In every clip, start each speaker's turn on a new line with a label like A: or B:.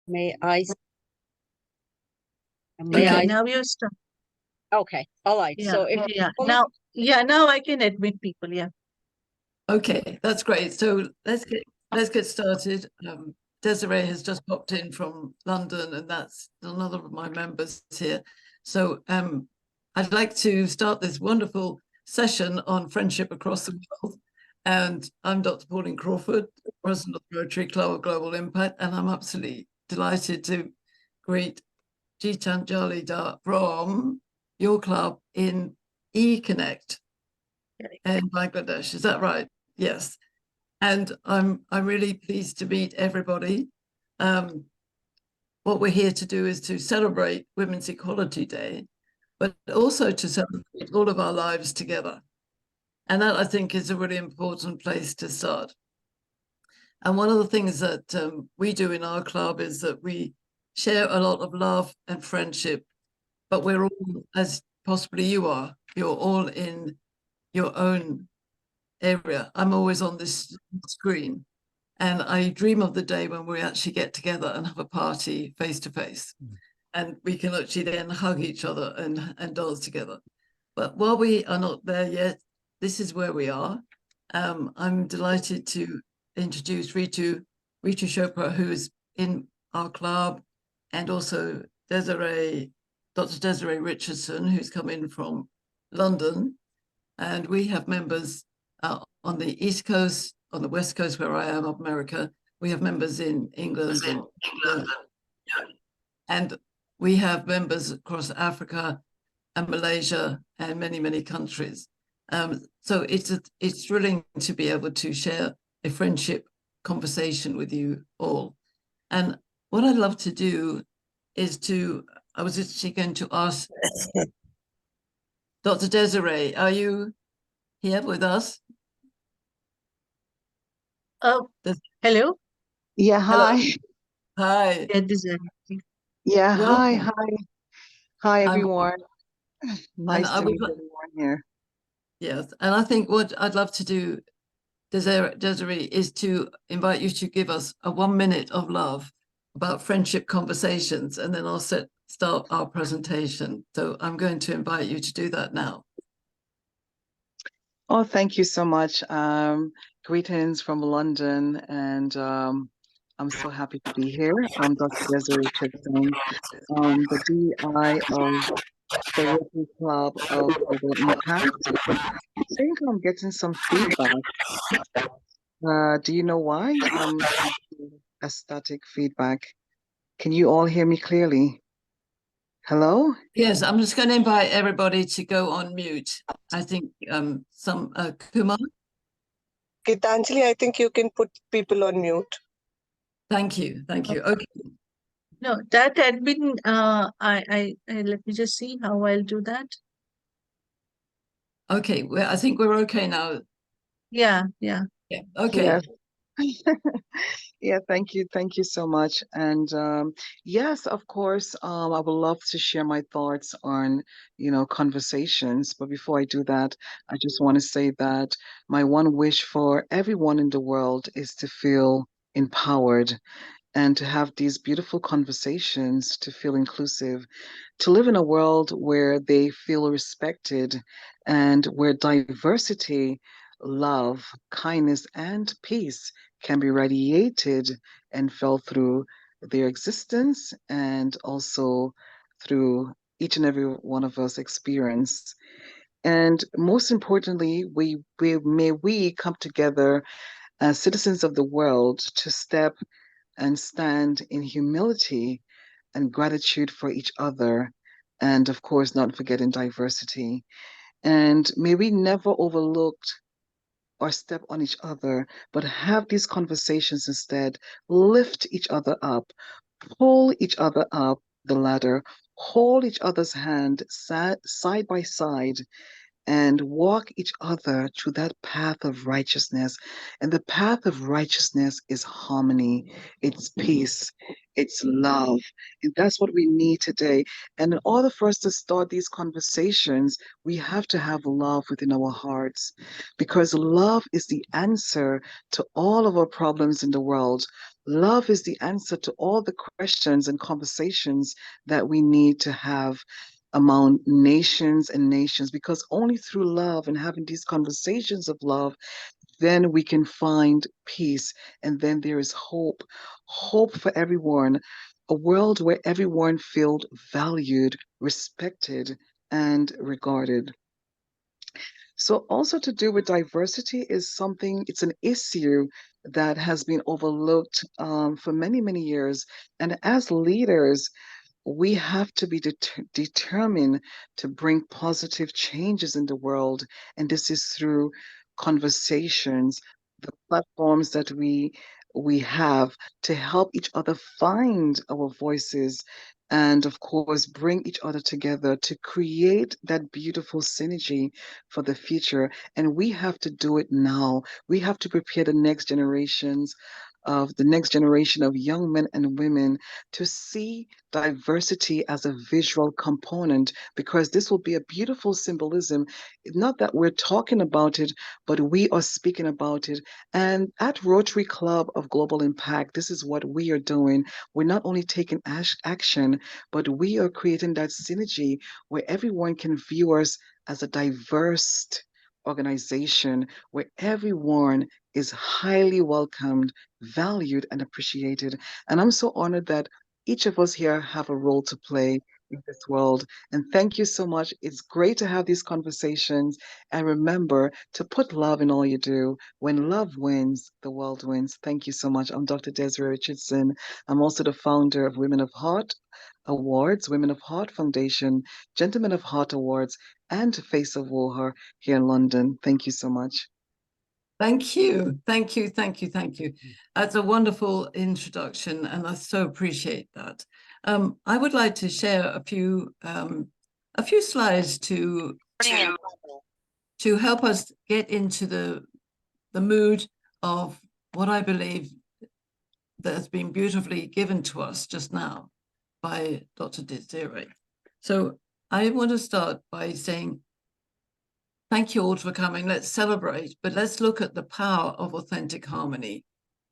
A: May I?
B: Okay, now you start.
A: Okay, all right.
B: Yeah,
A: So if
B: now I can admit people. Yeah.
C: Okay, that's great. So let's get started. Desiree has just popped in from London, and that's another of my members here. So I'd like to start this wonderful session on friendship across the world. And I'm Dr. Pauline Crawford, President of the Rotary Club of Global Impact, and I'm absolutely delighted to greet Gitanjali Da from your club in eConnect in Bangladesh. Is that right? Yes. And I'm really pleased to meet everybody. What we're here to do is to celebrate Women's Equality Day, but also to celebrate all of our lives together. And that, I think, is a really important place to start. And one of the things that we do in our club is that we share a lot of love and friendship, but we're all, as possibly you are, you're all in your own area. I'm always on this screen, and I dream of the day when we actually get together and have a party face to face, and we can actually then hug each other and dance together. But while we are not there yet, this is where we are. I'm delighted to introduce Ritu Chopra, who is in our club, and also Dr. Desiree Richardson, who's come in from London. And we have members on the East Coast, on the West Coast, where I am, of America. We have members in England, and we have members across Africa and Malaysia and many, many countries. So it's thrilling to be able to share a friendship conversation with you all. And what I'd love to do is I was actually going to ask Dr. Desiree, are you here with us?
B: Oh, hello.
D: Yeah, hi.
C: Hello. Hi.
D: Yeah,
C: Welcome.
D: hi, everyone. Nice to meet everyone here.
C: Yes, and I think what I'd love to do, Desiree, is to invite you to give us a 1 minute of love about friendship conversations, and then I'll start our presentation. So I'm going to invite you to do that now.
D: Oh, thank you so much. Greetings from London, and I'm so happy to be here. I'm Dr. Desiree Richardson, the DI of the Rotary Club of Global Impact. I think I'm getting some feedback. Do you know why? A static feedback. Can you all hear me clearly? Hello?
C: Yes, I'm just going to invite everybody to go on mute. I think Kumar?
E: Gitanjali, I think you can put people on mute.
C: Thank you. Okay.
B: No, that had been, I let me just see how I'll do that.
C: Okay, I think we're okay now.
B: Yeah.
C: Okay.
D: Yes. Yeah, thank you so much. And yes, of course, I would love to share my thoughts on, conversations. But before I do that, I just want to say that my one wish for everyone in the world is to feel empowered and to have these beautiful conversations, to feel inclusive, to live in a world where they feel respected and where diversity, love, kindness, and peace can be radiated and felt through their existence and also through each and every one of us experience. And most importantly, may we come together as citizens of the world to step and stand in humility and gratitude for each other, and of course, not forgetting diversity. And may we never overlook or step on each other, but have these conversations instead, lift each other up, pull each other up the ladder, hold each other's hand side by side, and walk each other through that path of righteousness. And the path of righteousness is harmony, it's peace, it's love. And that's what we need today. And in order for us to start these conversations, we have to have love within our hearts, because love is the answer to all of our problems in the world. Love is the answer to all the questions and conversations that we need to have among nations and nations, because only through love and having these conversations of love, then we can find peace. And then there is hope, hope for everyone, a world where everyone feels valued, respected, and regarded. So also to do with diversity is something, it's an issue that has been overlooked for many, many years. And as leaders, we have to be determined to bring positive changes in the world. And this is through conversations, the platforms that we have to help each other find our voices, and of course bring each other together to create that beautiful synergy for the future. And we have to do it now. We have to prepare the next generation of young men and women to see diversity as a visual component, because this will be a beautiful symbolism. Not that we're talking about it, but we are speaking about it. And at Rotary Club of Global Impact, this is what we are doing. We're not only taking action, but we are creating that synergy where everyone can view us as a diverse organization, where everyone is highly welcomed, valued, and appreciated. And I'm so honored that each of us here have a role to play in this world. And thank you so much. It's great to have these conversations. And remember to put love in all you do. When love wins, the world wins. Thank you so much. I'm Dr. Desiree Richardson. I'm also the founder of Women of Heart Awards, Women of Heart Foundation, Gentlemen of Heart Awards, and Face of War here in London. Thank you so much.
C: Thank you. Thank you. Thank you. Thank you. That's a wonderful introduction, and I so appreciate that. I would like to share a few slides to help us get into the mood of what I believe that has been beautifully given to us just now by Dr. Desiree. So I want to start by saying thank you all for coming. Let's celebrate, but let's look at the power of authentic harmony.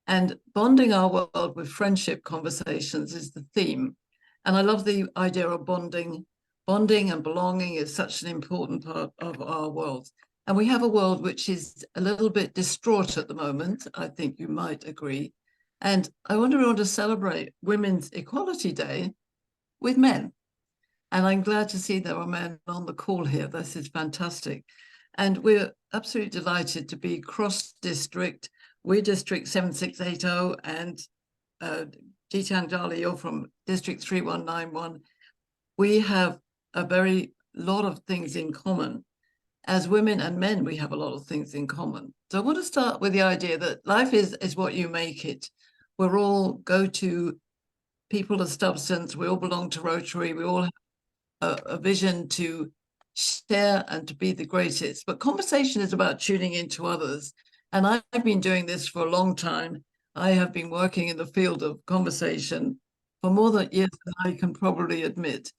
C: And bonding our world with friendship conversations is the theme. And I love the idea of bonding. Bonding and belonging is such an important part of our world. And we have a world which is a little bit distraught at the moment. I think you might agree. And I want to celebrate Women's Equality Day with men. And I'm glad to see there are men on the call here. This is fantastic. And we're absolutely delighted to be cross-district. We're District 7680, and Jitang Jali, you're from District 3191. We have a very lot of things in common. As women and men, we have a lot of things in common. So I want to start with the idea that life is what you make it. We're all go-to people of substance. We all belong to Rotary. We all have a vision to share and to be the greatest. But conversation is about tuning into others. And I've been doing this for a long time. I have been working in the field of conversation for more than years than I can probably admit.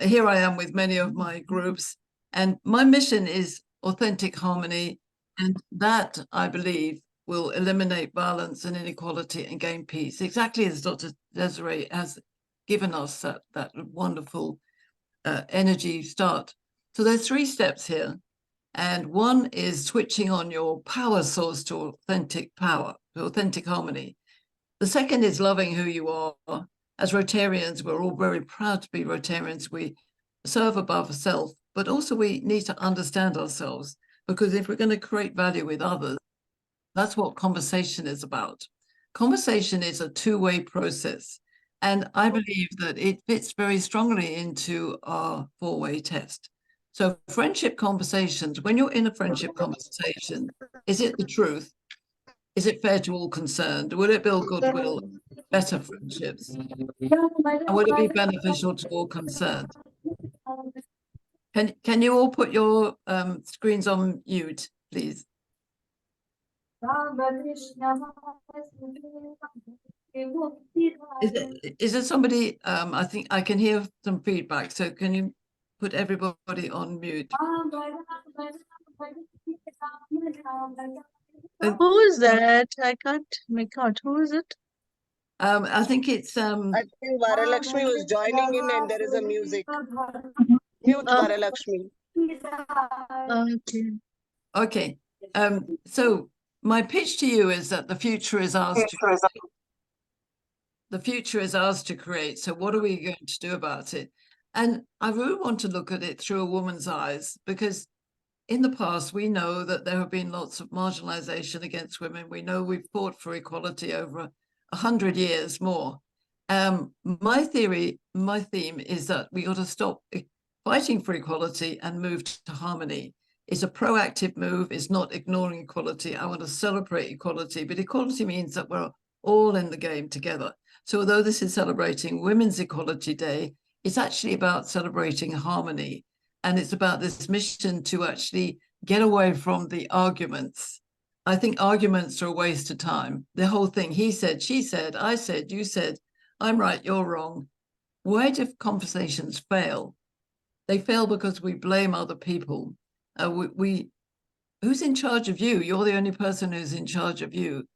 C: Here I am with many of my groups, and my mission is authentic harmony. And that, I believe, will eliminate violence and inequality and gain peace, exactly as Dr. Desiree has given us that wonderful energy start. So there's 3 steps here. And one is switching on your power source to authentic power, to authentic harmony. The second is loving who you are. As Rotarians, we're all very proud to be Rotarians. We serve above self, but also we need to understand ourselves, because if we're going to create value with others, that's what conversation is about. Conversation is a 2-way process. And I believe that it fits very strongly into our 4-way test. So friendship conversations, when you're in a friendship conversation, is it the truth? Is it fair to all concerned? Will it build goodwill, better friendships? And will it be beneficial to all concerned? Can you all put your screens on mute, please? Is there somebody, I think I can hear some feedback, so can you put everybody on mute?
B: Who is that? I can't make out. Who is it?
C: I think it's
E: I think Varalakshmi was joining in and there is a music. Mute
B: Uh,
E: Varalakshmi.
B: Okay.
C: okay. So my pitch to you is that the future is ours to the future is ours to create. So what are we going to do about it? And I really want to look at it through a woman's eyes, because in the past, we know that there have been lots of marginalization against women. We know we've fought for equality over 100 years more. My theme is that we got to stop fighting for equality and move to harmony. It's a proactive move. It's not ignoring equality. I want to celebrate equality, but equality means that we're all in the game together. So although this is celebrating Women's Equality Day, it's actually about celebrating harmony. And it's about this mission to actually get away from the arguments. I think arguments are a waste of time. The whole thing, he said, she said, I said, you said, I'm right, you're wrong. Why do conversations fail? They fail because we blame other people. Who's in charge of you? You're the only person who's in charge of you.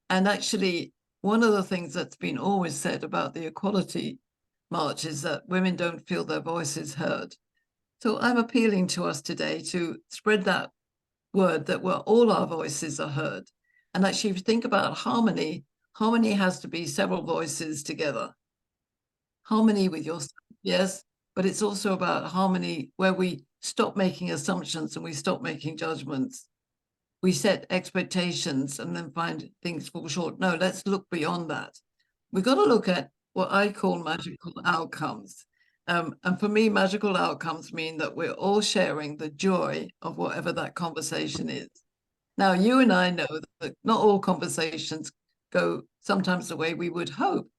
C: And actually, one of the things that's been always said about the equality march is that women don't feel their voices heard. So I'm appealing to us today to spread that word that all our voices are heard. And actually, if you think about harmony, harmony has to be several voices together. Harmony with yourself, yes, but it's also about harmony where we stop making assumptions and we stop making judgments. We set expectations and then find things fall short. No, let's look beyond that. We've got to look at what I call magical outcomes. And for me, magical outcomes mean that we're all sharing the joy of whatever that conversation is. Now, you and I know that not all conversations go sometimes the way we would hope,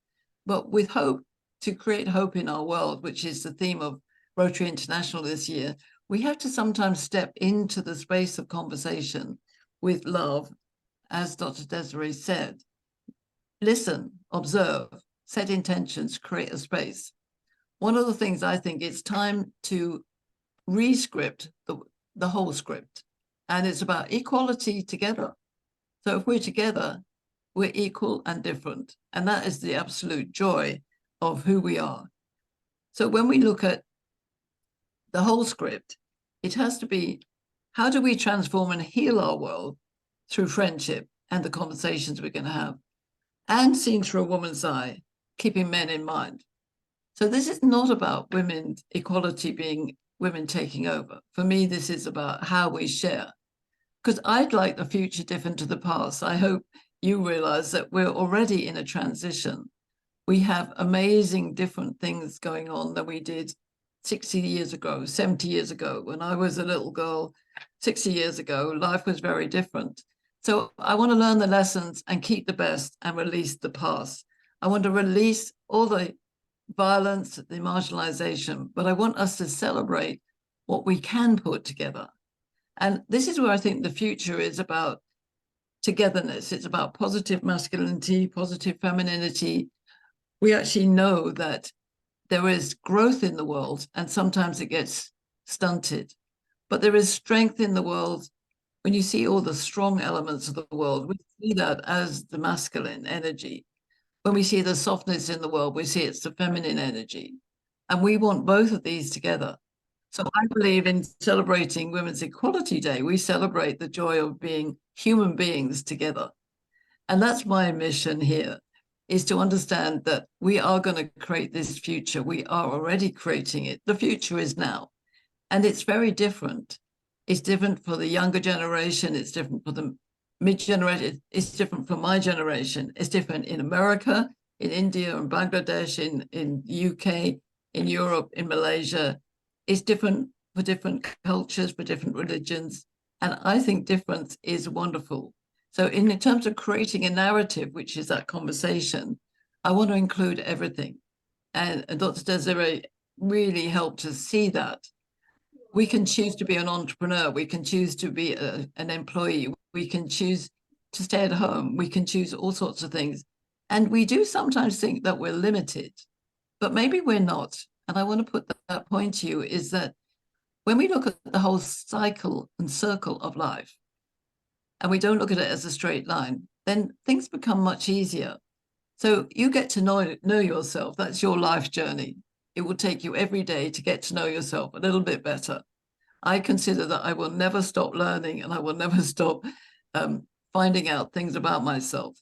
C: but with hope, to create hope in our world, which is the theme of Rotary International this year, we have to sometimes step into the space of conversation with love, as Dr. Desiree said. Listen, observe, set intentions, create a space. One of the things I think it's time to re-script the whole script. And it's about equality together. So if we're together, we're equal and different. And that is the absolute joy of who we are. So when we look at the whole script, it has to be, how do we transform and heal our world through friendship and the conversations we're going to have, and seen through a woman's eye, keeping men in mind. So this is not about women's equality being women taking over. For me, this is about how we share. Because I'd like the future different to the past. I hope you realize that we're already in a transition. We have amazing different things going on than we did 60 years ago, 70 years ago. When I was a little girl, 60 years ago, life was very different. So I want to learn the lessons and keep the best and release the past. I want to release all the violence, the marginalization, but I want us to celebrate what we can put together. And this is where I think the future is about togetherness. It's about positive masculinity, positive femininity. We actually know that there is growth in the world and sometimes it gets stunted, but there is strength in the world. When you see all the strong elements of the world, we see that as the masculine energy. When we see the softness in the world, we see it's the feminine energy. And we want both of these together. So I believe in celebrating Women's Equality Day. We celebrate the joy of being human beings together. And that's my mission here, is to understand that we are going to create this future. We are already creating it. The future is now. And it's very different. It's different for the younger generation. It's different for the mid-generation. It's different for my generation. It's different in America, in India, and Bangladesh, in the UK, in Europe, in Malaysia. It's different for different cultures, for different religions. And I think difference is wonderful. So in terms of creating a narrative, which is that conversation, I want to include everything. And Dr. Desiree really helped us see that. We can choose to be an entrepreneur. We can choose to be an employee. We can choose to stay at home. We can choose all sorts of things. And we do sometimes think that we're limited, but maybe we're not. And I want to put that point to you is that when we look at the whole cycle and circle of life, and we don't look at it as a straight line, then things become much easier. So you get to know yourself. That's your life journey. It will take you every day to get to know yourself a little bit better. I consider that I will never stop learning and I will never stop finding out things about myself.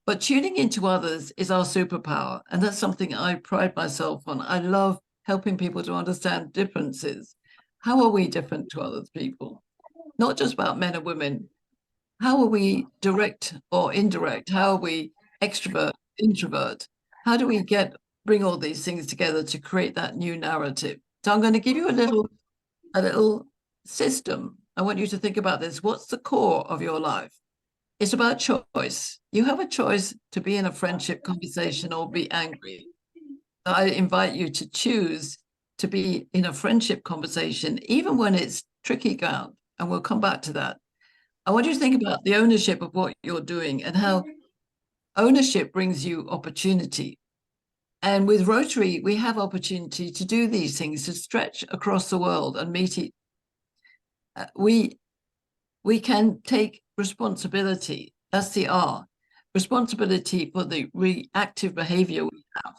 C: But tuning into others is our superpower. And that's something I pride myself on. I love helping people to understand differences. How are we different to other people? Not just about men and women. How are we direct or indirect? How are we extrovert, introvert? How do we bring all these things together to create that new narrative? So I'm going to give you a little system. I want you to think about this. What's the core of your life? It's about choice. You have a choice to be in a friendship conversation or be angry. I invite you to choose to be in a friendship conversation, even when it's tricky ground. And we'll come back to that. I want you to think about the ownership of what you're doing and how ownership brings you opportunity. And with Rotary, we have opportunity to do these things, to stretch across the world and meet. We can take responsibility. That's the R. Responsibility for the reactive behavior we have.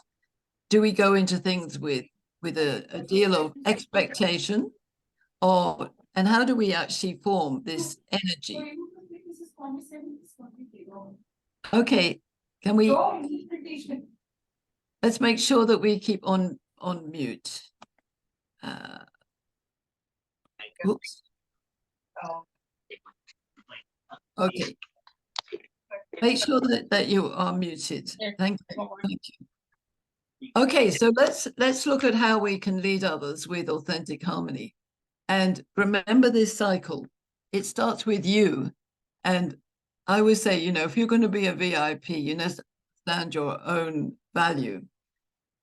C: Do we go into things with a deal of expectation, and how do we actually form this energy? Okay, can we? Let's make sure that we keep on mute. Oops. Okay. Make sure that you are muted. Thank you. Thank you. Okay, so let's look at how we can lead others with authentic harmony. And remember this cycle. It starts with you. And I always say, if you're going to be a VIP, you understand your own value,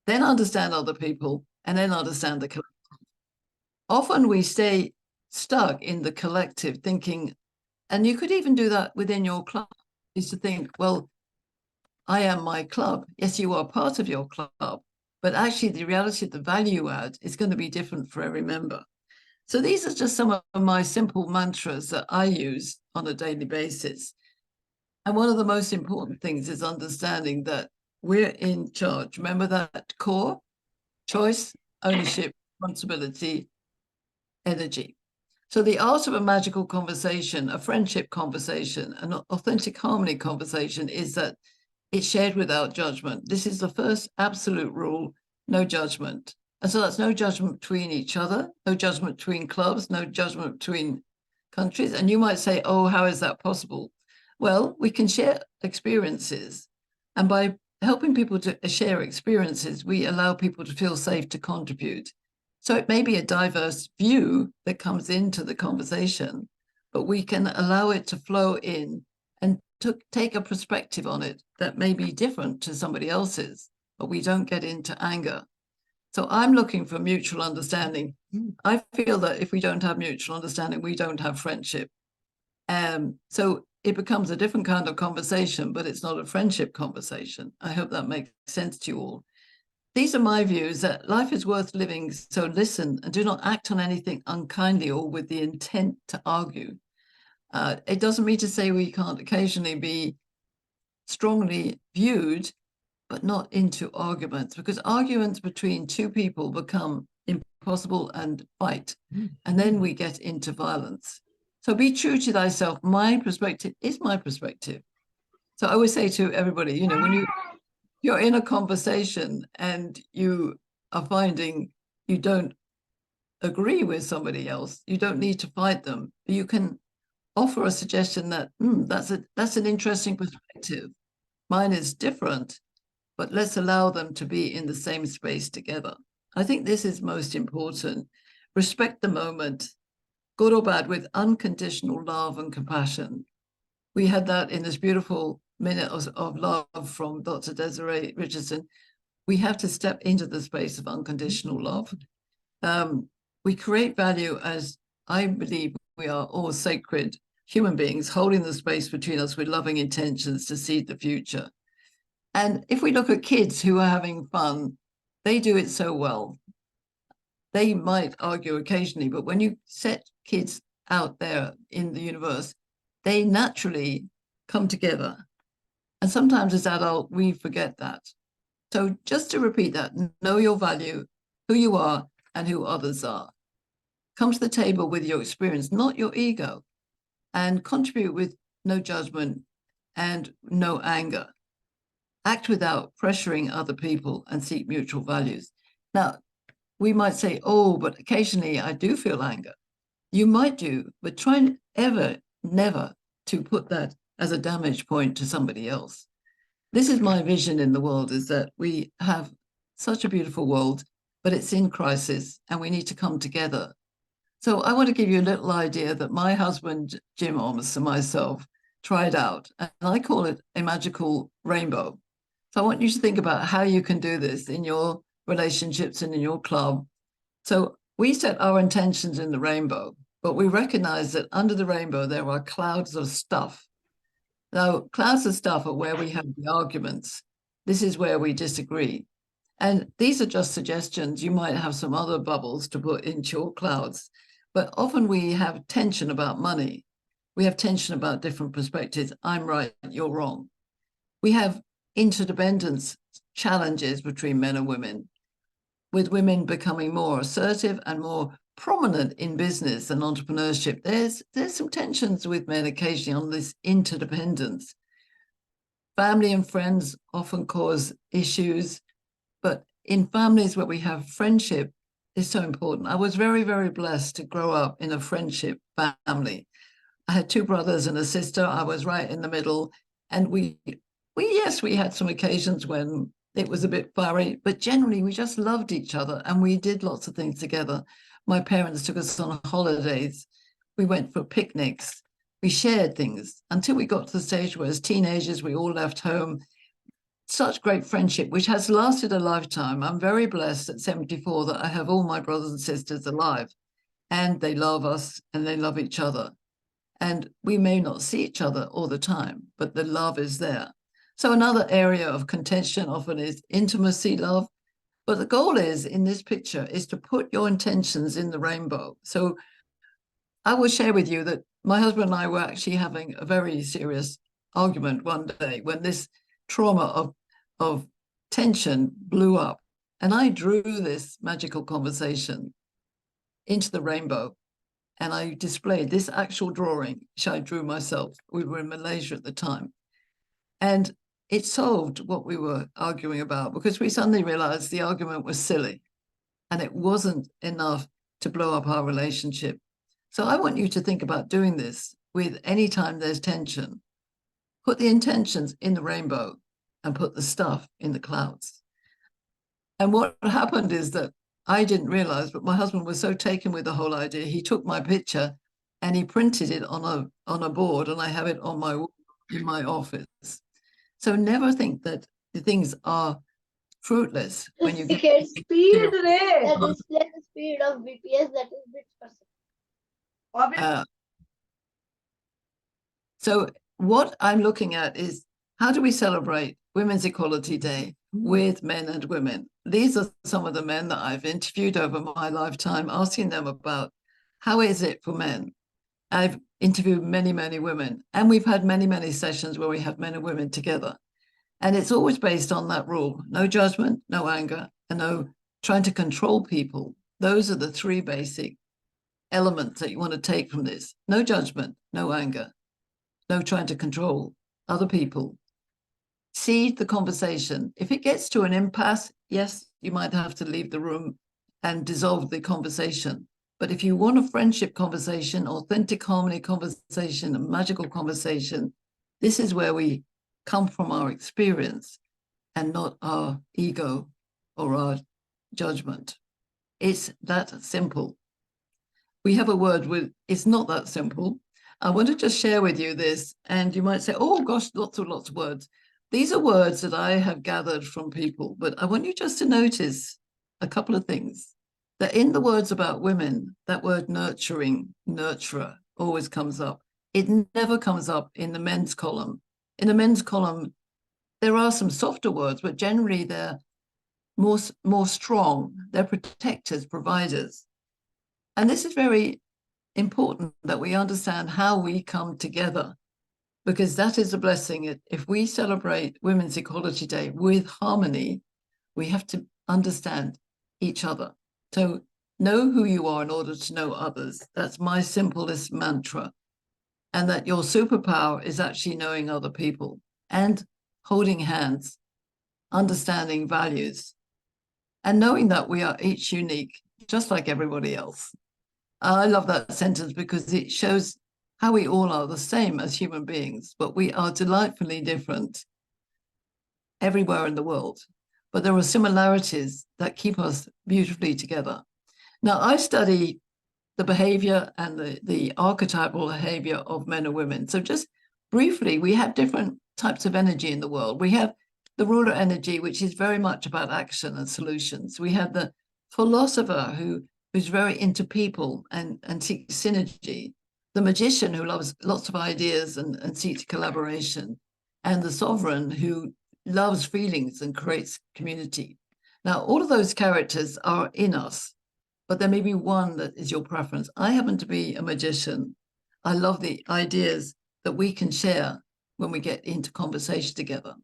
C: then understand other people, and then understand the collective. Often we stay stuck in the collective thinking, and you could even do that within your club, is to think, well, I am my club. Yes, you are part of your club, but actually the reality of the value add is going to be different for every member. So these are just some of my simple mantras that I use on a daily basis. And one of the most important things is understanding that we're in charge. Remember that core: choice, ownership, responsibility, energy. So the art of a magical conversation, a friendship conversation, an authentic harmony conversation is that it's shared without judgment. This is the first absolute rule: no judgment. And so that's no judgment between each other, no judgment between clubs, no judgment between countries. And you might say, oh, how is that possible? Well, we can share experiences. And by helping people to share experiences, we allow people to feel safe to contribute. So it may be a diverse view that comes into the conversation, but we can allow it to flow in and to take a perspective on it that may be different to somebody else's, but we don't get into anger. So I'm looking for mutual understanding. I feel that if we don't have mutual understanding, we don't have friendship. So it becomes a different kind of conversation, but it's not a friendship conversation. I hope that makes sense to you all. These are my views, that life is worth living, so listen and do not act on anything unkindly or with the intent to argue. It doesn't mean to say we can't occasionally be strongly viewed, but not into arguments, because arguments between two people become impossible and fight, and then we get into violence. So be true to thyself. My perspective is my perspective. So I always say to everybody, when you're in a conversation and you are finding you don't agree with somebody else, you don't need to fight them. You can offer a suggestion that that's an interesting perspective. Mine is different, but let's allow them to be in the same space together. I think this is most important. Respect the moment, good or bad, with unconditional love and compassion. We had that in this beautiful minute of love from Dr. Desiree Richardson. We have to step into the space of unconditional love. We create value as I believe we are all sacred human beings holding the space between us with loving intentions to seed the future. And if we look at kids who are having fun, they do it so well. They might argue occasionally, but when you set kids out there in the universe, they naturally come together. And sometimes as adults, we forget that. So just to repeat that, know your value, who you are and who others are. Come to the table with your experience, not your ego, and contribute with no judgment and no anger. Act without pressuring other people and seek mutual values. Now, we might say, oh, but occasionally I do feel anger. You might do, but try never to put that as a damage point to somebody else. This is my vision in the world, is that we have such a beautiful world, but it's in crisis and we need to come together. So I want to give you a little idea that my husband, Jim Olmos, and myself tried out, and I call it a magical rainbow. So I want you to think about how you can do this in your relationships and in your club. So we set our intentions in the rainbow, but we recognize that under the rainbow, there are clouds of stuff. Now, clouds of stuff are where we have the arguments. This is where we disagree. And these are just suggestions. You might have some other bubbles to put into your clouds, but often we have tension about money. We have tension about different perspectives. I'm right, you're wrong. We have interdependence challenges between men and women, with women becoming more assertive and more prominent in business and entrepreneurship. There's some tensions with men occasionally on this interdependence. Family and friends often cause issues, but in families where we have friendship is so important. I was very, very blessed to grow up in a friendship family. I had two brothers and a sister. I was right in the middle, and we had some occasions when it was a bit fiery, but generally we just loved each other and we did lots of things together. My parents took us on holidays. We went for picnics. We shared things until we got to the stage where as teenagers, we all left home. Such great friendship, which has lasted a lifetime. I'm very blessed at 74 that I have all my brothers and sisters alive, and they love us and they love each other. And we may not see each other all the time, but the love is there. So another area of contention often is intimacy, love. But the goal is, in this picture, is to put your intentions in the rainbow. So I will share with you that my husband and I were actually having a very serious argument one day when this trauma of tension blew up. And I drew this magical conversation into the rainbow. And I displayed this actual drawing, which I drew myself. We were in Malaysia at the time. And it solved what we were arguing about, because we suddenly realized the argument was silly and it wasn't enough to blow up our relationship. So I want you to think about doing this with any time there's tension. Put the intentions in the rainbow and put the stuff in the clouds. And what happened is that I didn't realize, but my husband was so taken with the whole idea, he took my picture and he printed it on a board, and I have it on my wall in my office. So never think that the things are fruitless when you get
F: speed the display the speed of BPS, that is bits per second.
C: So what I'm looking at is, how do we celebrate Women's Equality Day with men and women? These are some of the men that I've interviewed over my lifetime, asking them about how is it for men. I've interviewed many, many women, and we've had many, many sessions where we have men and women together. And it's always based on that rule: no judgment, no anger, and no trying to control people. Those are the three basic elements that you want to take from this. No judgment, no anger, no trying to control other people. Seed the conversation. If it gets to an impasse, yes, you might have to leave the room and dissolve the conversation. But if you want a friendship conversation, authentic harmony conversation, a magical conversation, this is where we come from our experience and not our ego or our judgment. It's that simple. We have a word with, it's not that simple. I want to just share with you this, and you might say, oh gosh, lots of words. These are words that I have gathered from people, but I want you just to notice a couple of things. That in the words about women, that word nurturing, nurturer, always comes up. It never comes up in the men's column. In the men's column, there are some softer words, but generally they're more strong. They're protectors, providers. And this is very important that we understand how we come together, because that is a blessing. If we celebrate Women's Equality Day with harmony, we have to understand each other. So know who you are in order to know others. That's my simplest mantra. And that your superpower is actually knowing other people and holding hands, understanding values, and knowing that we are each unique, just like everybody else. I love that sentence because it shows how we all are the same as human beings, but we are delightfully different everywhere in the world. But there are similarities that keep us beautifully together. Now, I study the behavior and the archetypal behavior of men and women. So just briefly, we have different types of energy in the world. We have the ruler energy, which is very much about action and solutions. We have the philosopher who's very into people and seeks synergy. The magician who loves lots of ideas and seeks collaboration. And the sovereign who loves feelings and creates community. Now, all of those characters are in us, but there may be one that is your preference. I happen to be a magician. I love the ideas that we can share when we get into conversation together.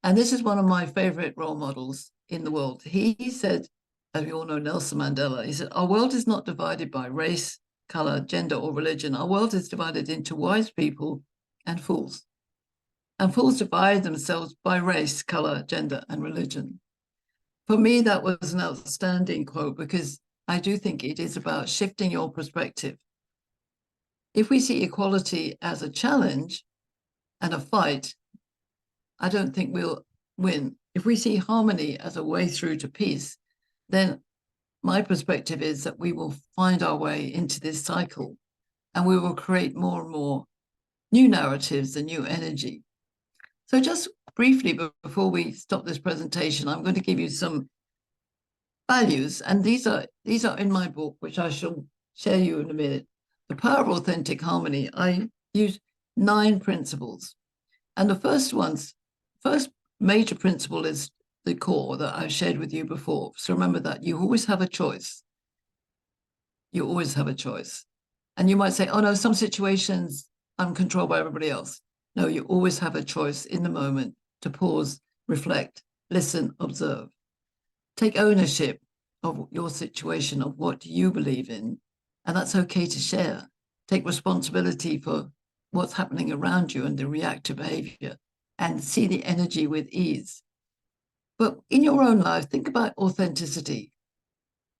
C: And this is one of my favorite role models in the world. He said, as we all know, Nelson Mandela, he said, our world is not divided by race, color, gender, or religion. Our world is divided into wise people and fools. And fools divide themselves by race, color, gender, and religion. For me, that was an outstanding quote because I do think it is about shifting your perspective. If we see equality as a challenge and a fight, I don't think we'll win. If we see harmony as a way through to peace, then my perspective is that we will find our way into this cycle and we will create more and more new narratives and new energy. So just briefly, before we stop this presentation, I'm going to give you some values, and these are in my book, which I shall share you in a minute. The Power of Authentic Harmony. I use 9 principles, and the first major principle is the core that I've shared with you before. So remember that you always have a choice. You always have a choice, and you might say, "Oh no, some situations I'm controlled by everybody else." No, you always have a choice in the moment to pause, reflect, listen, observe. Take ownership of your situation, of what you believe in, and that's okay to share. Take responsibility for what's happening around you and the reactive behavior, and see the energy with ease. But in your own life, think about authenticity.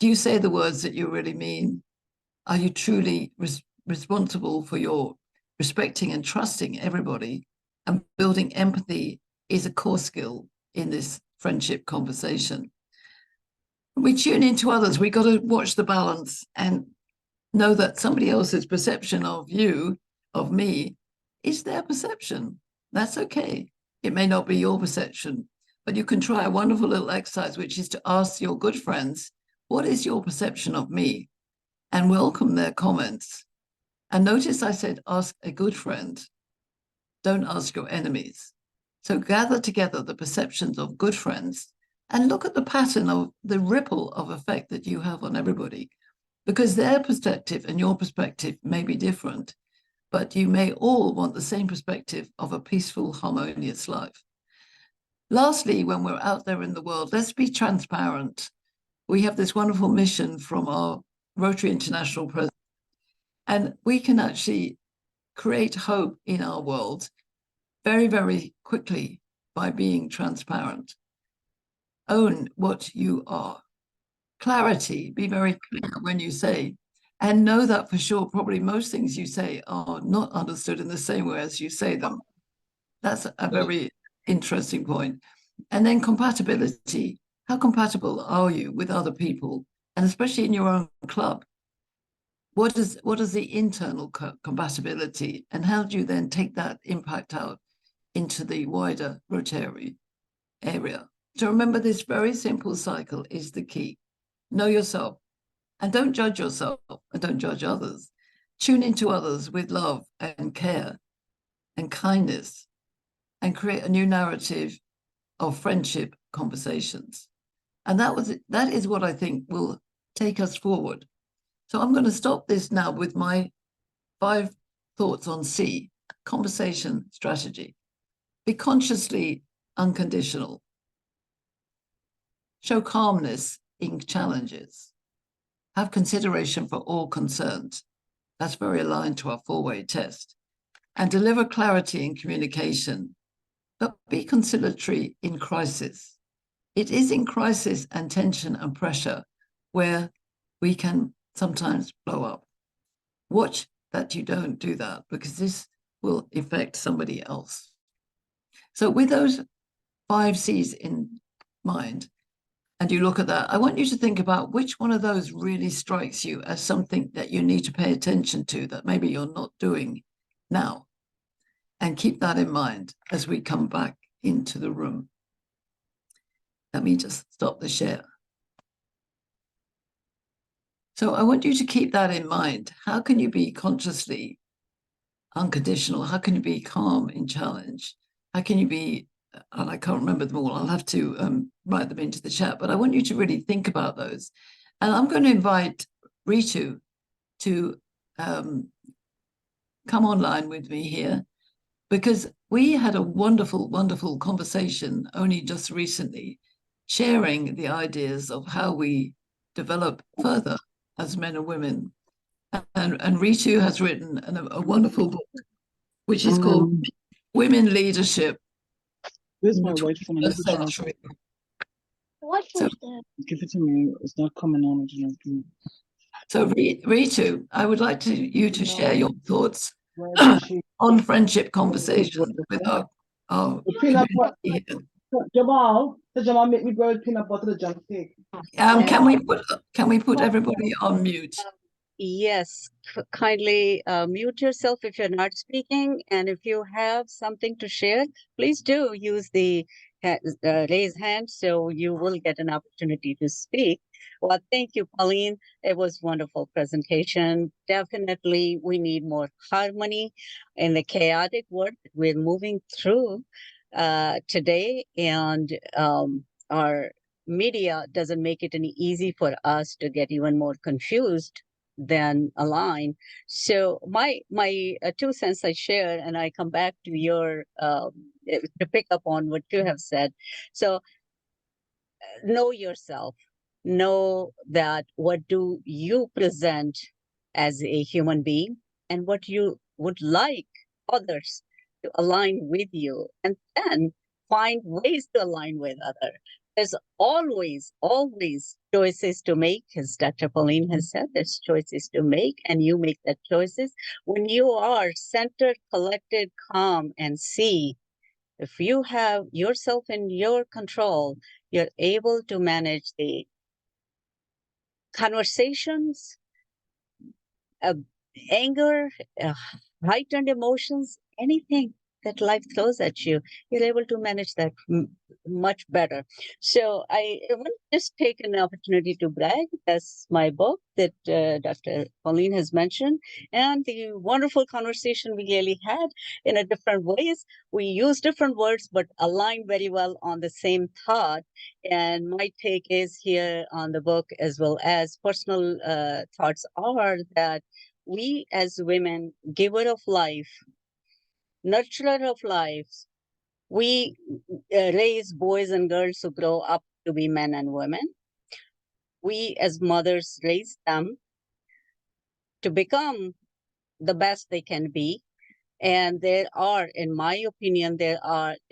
C: Do you say the words that you really mean? Are you truly responsible for your respecting and trusting everybody? And building empathy is a core skill in this friendship conversation. We tune into others. We got to watch the balance and know that somebody else's perception of you, of me, is their perception. That's okay. It may not be your perception, but you can try a wonderful little exercise, which is to ask your good friends, what is your perception of me? And welcome their comments. And notice I said, ask a good friend. Don't ask your enemies. So gather together the perceptions of good friends and look at the pattern of the ripple of effect that you have on everybody, because their perspective and your perspective may be different, but you may all want the same perspective of a peaceful, harmonious life. Lastly, when we're out there in the world, let's be transparent. We have this wonderful mission from our Rotary International President, and we can actually create hope in our world very, very quickly by being transparent. Own what you are. Clarity, be very clear when you say, and know that for sure, probably most things you say are not understood in the same way as you say them. That's a very interesting point. And then compatibility. How compatible are you with other people? And especially in your own club. What is the internal compatibility? And how do you then take that impact out into the wider Rotary area? So remember, this very simple cycle is the key. Know yourself and don't judge yourself and don't judge others. Tune into others with love and care and kindness. and create a new narrative of friendship conversations. And that is what I think will take us forward. So I'm going to stop this now with my 5 thoughts on C, conversation strategy. Be consciously unconditional. Show calmness in challenges. Have consideration for all concerned. That's very aligned to our 4-way test. And deliver clarity in communication, but be conciliatory in crisis. It is in crisis and tension and pressure where we can sometimes blow up. Watch that you don't do that, because this will affect somebody else. So with those 5 C's in mind, and you look at that, I want you to think about which one of those really strikes you as something that you need to pay attention to that maybe you're not doing now. And keep that in mind as we come back into the room. Let me just stop the share. So I want you to keep that in mind. How can you be consciously unconditional? How can you be calm in challenge? How can you be, and I can't remember them all, I'll have to write them into the chat, but I want you to really think about those. And I'm going to invite Ritu to come online with me here, because we had a wonderful, wonderful conversation only just recently, sharing the ideas of how we develop further as men and women. And Ritu has written a wonderful book, which is called Women Leadership.
D: Where's my white phone?
C: Century.
F: What
C: So-
F: was that?
D: Give it to me. It's not coming on. I don't know.
C: So Ritu, I would like you to share your thoughts
D: Where did she?
C: on friendship conversations with our
G: The peanut butter.
C: community here.
G: Jamal make me boil peanut butter to junk cake.
C: Can we put everybody on mute?
A: Yes, kindly mute yourself if you're not speaking, and if you have something to share, please do use the raise hand, so you will get an opportunity to speak. Well, thank you, Pauline. It was wonderful presentation. Definitely, we need more harmony in the chaotic world we're moving through today, and our media doesn't make it any easy for us to get even more confused than align. So my 2 cents I share, and I come back to your to pick up on what you have said. So know yourself. Know that what do you present as a human being, and what you would like others to align with you, and then find ways to align with others. There's always choices to make, as Dr. Pauline has said, there's choices to make, and you make that choices. When you are centered, collected, calm, and see, if you have yourself in your control, you're able to manage the conversations, anger, heightened emotions, anything that life throws at you, you're able to manage that much better. So I want to just take an opportunity to brag. That's my book that Dr. Pauline has mentioned, and the wonderful conversation we really had in a different ways. We use different words, but align very well on the same thought. And my take is here on the book, as well as personal thoughts, are that we as women, giver of life, nurturer of lives, we raise boys and girls who grow up to be men and women. We as mothers raise them to become the best they can be. And there are, in my opinion, there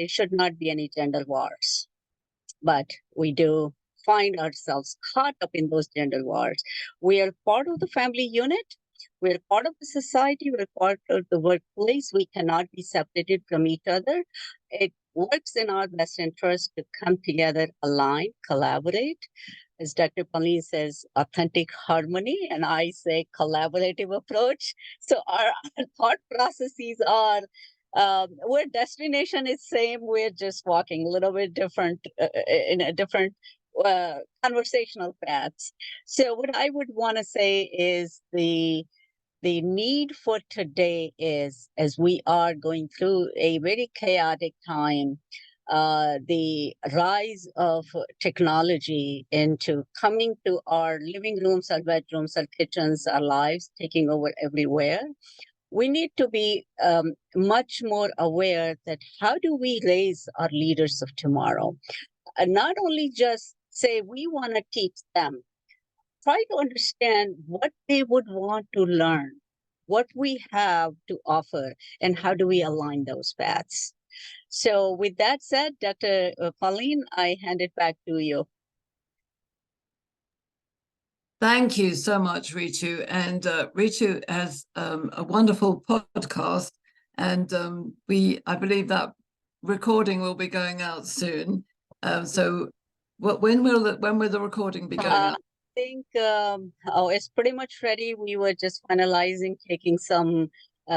A: should not be any gender wars. But we do find ourselves caught up in those gender wars. We are part of the family unit. We're part of the society. We're part of the workplace. We cannot be separated from each other. It works in our best interest to come together, align, collaborate. As Dr. Pauline says, authentic harmony, and I say collaborative approach. So our thought processes are, where destination is same, we're just walking a little bit different in a different conversational paths. So what I would want to say is the the need for today is, as we are going through a very chaotic time, the rise of technology into coming to our living rooms, our bedrooms, our kitchens, our lives, taking over everywhere. We need to be much more aware that how do we raise our leaders of tomorrow? And not only just say we want to teach them, try to understand what they would want to learn, what we have to offer, and how do we align those paths. So, with that said, Dr. Pauline, I hand it back to you.
C: Thank you so much, Ritu. And Ritu has a wonderful podcast, and I believe that recording will be going out soon. So, when will the recording be going out?
A: I think it's pretty much ready. We were just finalizing, taking some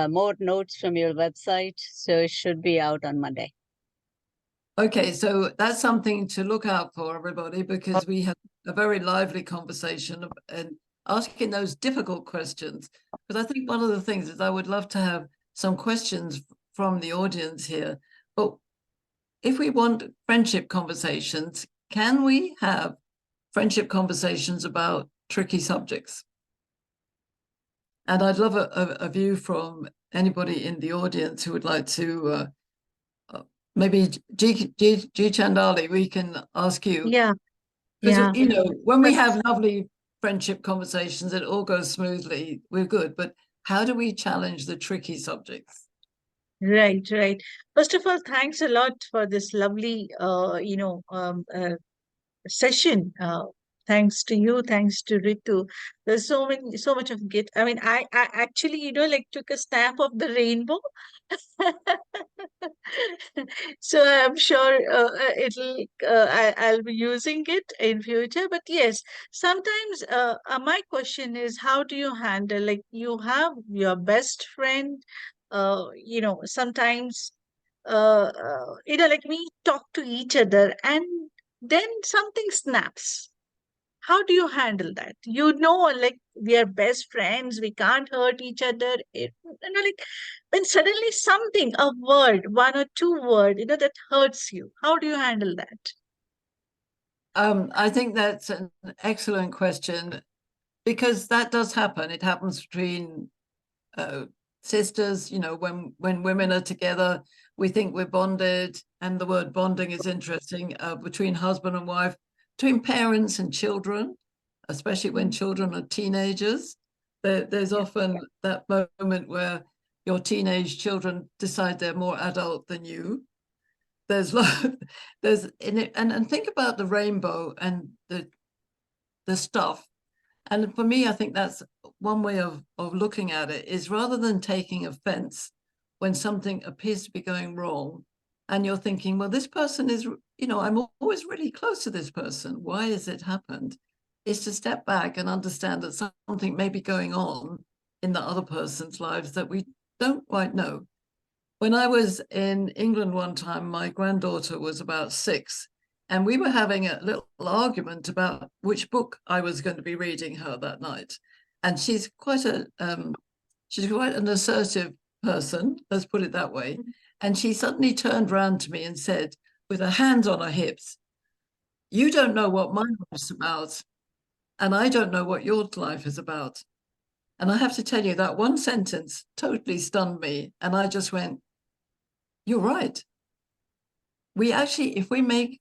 A: more notes from your website, so it should be out on Monday.
C: Okay, so that's something to look out for, everybody, because we have a very lively conversation and asking those difficult questions. Because I think one of the things is I would love to have some questions from the audience here. But if we want friendship conversations, can we have friendship conversations about tricky subjects? And I'd love a view from anybody in the audience who would like to maybe G Chandali, we can ask you.
B: Yeah.
C: Because, you know, when we have lovely friendship conversations, it all goes smoothly, we're good. But how do we challenge the tricky subjects?
B: Right, right. First of all, thanks a lot for this lovely, session. Thanks to you, thanks to Ritu. There's so much of it. I mean, I actually, like took a snap of the rainbow. So I'm sure I'll be using it in future. But yes, sometimes my question is, how do you handle, like you have your best friend, sometimes like we talk to each other and then something snaps. How do you handle that? Like we are best friends, we can't hurt each other. Like when suddenly something, a word, one or two word, that hurts you. How do you handle that?
C: I think that's an excellent question, because that does happen. It happens between sisters, when women are together, we think we're bonded, and the word bonding is interesting, between husband and wife, between parents and children, especially when children are teenagers. There's often that moment where your teenage children decide they're more adult than you. And think about the rainbow and the stuff. And for me, I think that's one way of looking at it, is rather than taking offense when something appears to be going wrong, and you're thinking, well, this person is, I'm always really close to this person. Why has it happened? Is to step back and understand that something may be going on in the other person's lives that we don't quite know. When I was in England one time, my granddaughter was about 6, and we were having a little argument about which book I was going to be reading her that night. And she's quite an assertive person, let's put it that way. And she suddenly turned around to me and said, with her hands on her hips, "You don't know what my life's about, and I don't know what your life is about." And I have to tell you, that one sentence totally stunned me. And I just went, you're right. We actually, if we make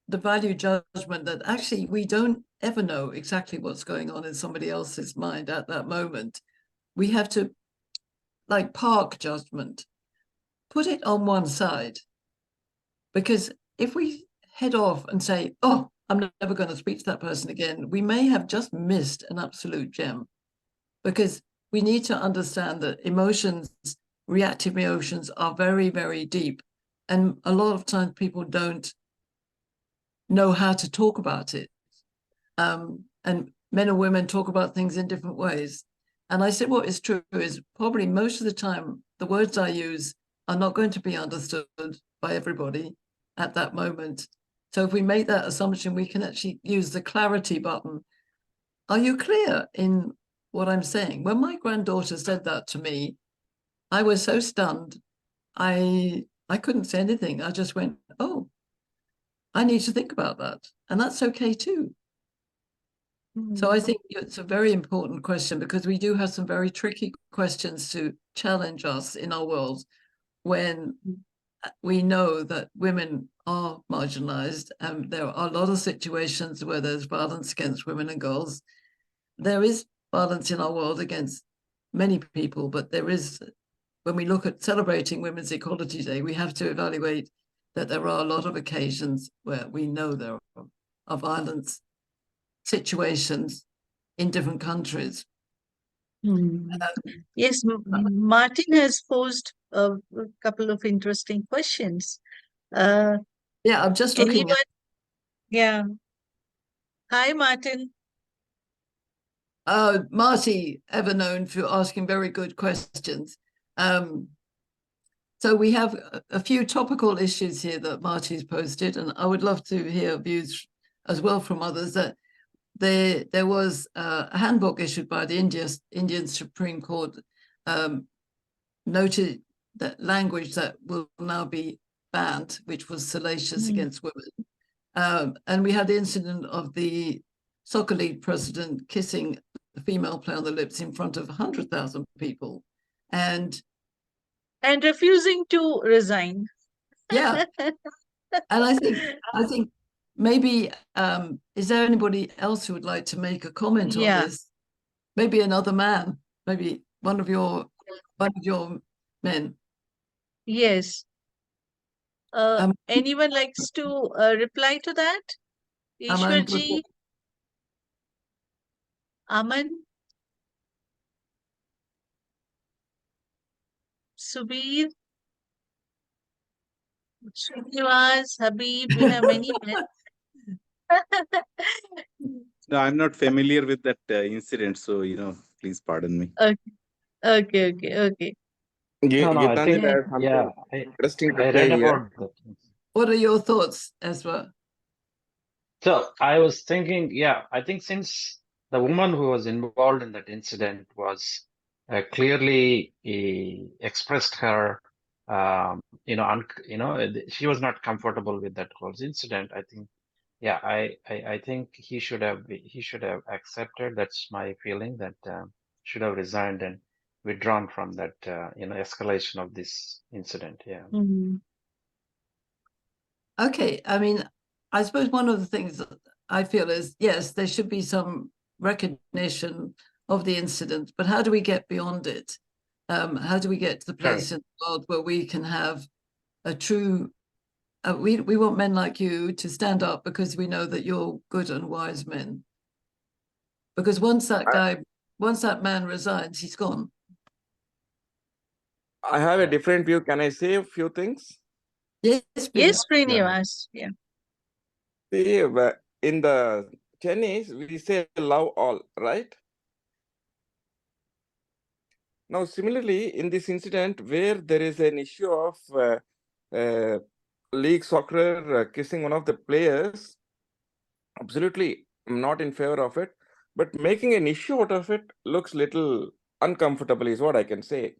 C: the value judgment that actually we don't ever know exactly what's going on in somebody else's mind at that moment, we have to, like, park judgment, put it on one side. Because if we head off and say, oh, I'm never going to speak to that person again, we may have just missed an absolute gem. Because we need to understand that emotions, reactive emotions, are very, very deep. And a lot of times people don't know how to talk about it. And men and women talk about things in different ways. And I said what is true is probably most of the time, the words I use are not going to be understood by everybody at that moment. So if we make that assumption, we can actually use the clarity button. Are you clear in what I'm saying. When my granddaughter said that to me, I was so stunned. I couldn't say anything. I just went, oh, I need to think about that. And that's okay too. So I think it's a very important question, because we do have some very tricky questions to challenge us in our world when we know that women are marginalized, and there are a lot of situations where there's violence against women and girls. There is violence in our world against many people, but there is, when we look at celebrating Women's Equality Day, we have to evaluate that there are a lot of occasions where we know there are violence situations in different countries.
B: Yes, Martin has posed a couple of interesting questions.
C: Yeah, I'm just looking
B: Anyone? Yeah. Hi, Martin.
C: Marty, ever known for asking very good questions. So we have a few topical issues here that Marty's posted, and I would love to hear views as well from others. That there was a handbook issued by the Indian Supreme Court, noted that language that will now be banned, which was salacious against women. And we had the incident of the soccer league president kissing the female player on the lips in front of 100,000 people. And
B: refusing to resign.
C: yeah. And I think maybe, is there anybody else who would like to make a comment on this? Maybe another man, maybe one of your men.
B: Yes. Anyone likes to reply to that? Ishwarji? Aman? Subir? Srinivas, Habib, we have many men.
H: No, I'm not familiar with that incident, so please pardon me.
B: Okay.
I: No, I think,
H: Yeah, interesting to
I: I
H: say
I: read
H: here.
I: about that.
C: What are your thoughts, Ezra?
I: So I was thinking, I think since the woman who was involved in that incident was clearly expressed her, she was not comfortable with that whole incident. I think, I think he should have accepted. That's my feeling, that should have resigned and withdrawn from that, escalation of this incident. Yeah.
C: Okay, I mean, I suppose one of the things that I feel is, yes, there should be some recognition of the incident, but how do we get beyond it? How do we get to the place in the world where we can have a true, we want men like you to stand up, because we know that you're good and wise men. Because once that man resigns, he's gone.
J: I have a different view. Can I say a few things?
C: Yes,
B: yes, Srinivas. Yeah.
J: See, in the Chinese, we say love all, right? Now, similarly, in this incident where there is an issue of league soccer kissing one of the players, absolutely, I'm not in favor of it. But making an issue out of it looks little uncomfortable, is what I can say.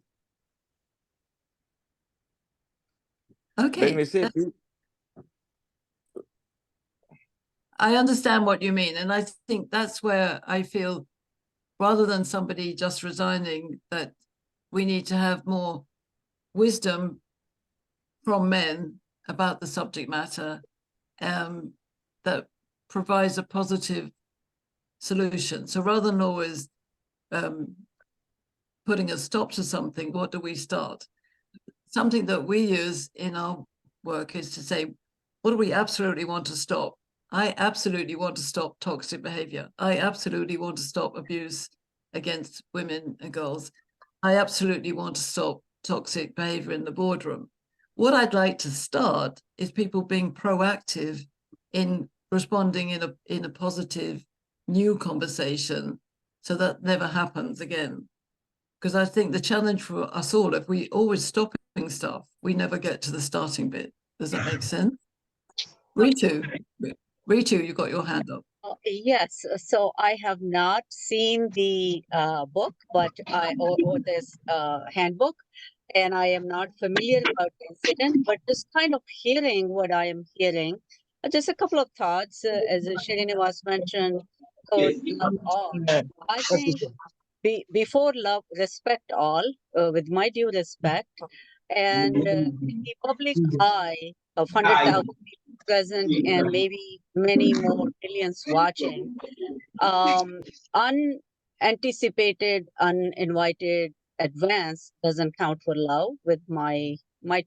C: Okay.
J: When we say
C: I understand what you mean. And I think that's where I feel, rather than somebody just resigning, that we need to have more wisdom from men about the subject matter, that provides a positive solution. So rather than always putting a stop to something, what do we start? Something that we use in our work is to say, what do we absolutely want to stop? I absolutely want to stop toxic behavior. I absolutely want to stop abuse against women and girls. I absolutely want to stop toxic behavior in the boardroom. What I'd like to start is people being proactive in responding in a positive new conversation, so that never happens again. Because I think the challenge for us all, if we always stopping stuff, we never get to the starting bit. Does that make sense? Ritu, you got your hand up.
A: Yes, so I have not seen the book, but or this handbook, and I am not familiar about the incident, but just kind of hearing what I am hearing, just a couple of thoughts, as Shirini was mentioned, code love all. I think before love, respect all, with my due respect, and in the public eye of 100,000 people present and maybe many more millions watching, um, unanticipated, uninvited advance doesn't count for love, with my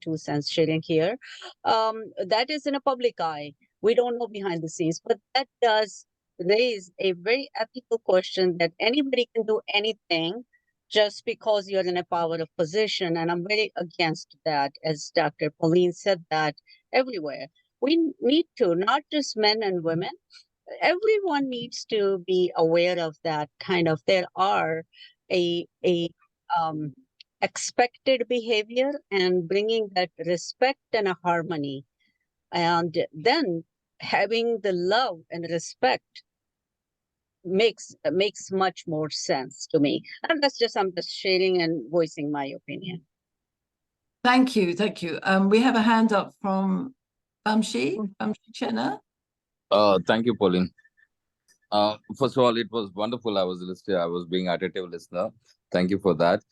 A: 2 cents sharing here. That is in a public eye. We don't know behind the scenes, but that does raise a very ethical question that anybody can do anything just because you're in a power of position. And I'm very against that, as Dr. Pauline said, that everywhere. We need to, not just men and women, everyone needs to be aware of that kind of, there are a expected behavior, and bringing that respect and a harmony, and then having the love and respect makes much more sense to me. And I'm just sharing and voicing my opinion.
C: Thank you, thank you. We have a hand up from Bamshi Chenna.
K: Thank you, Pauline. First of all, it was wonderful. I was listening. I was being attentive listener. Thank you for that.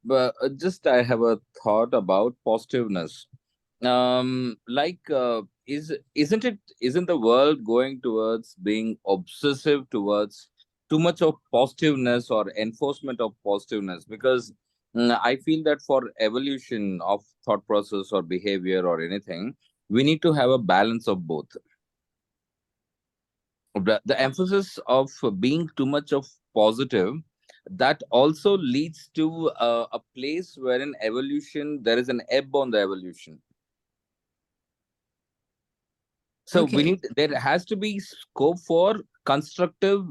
K: But just I have a thought about positiveness. Isn't the world going towards being obsessive towards too much of positiveness or enforcement of positiveness? Because I feel that for evolution of thought process or behavior or anything, we need to have a balance of both. The emphasis of being too much of positive, that also leads to a place where in evolution there is an ebb on the evolution. So there has to be scope for constructive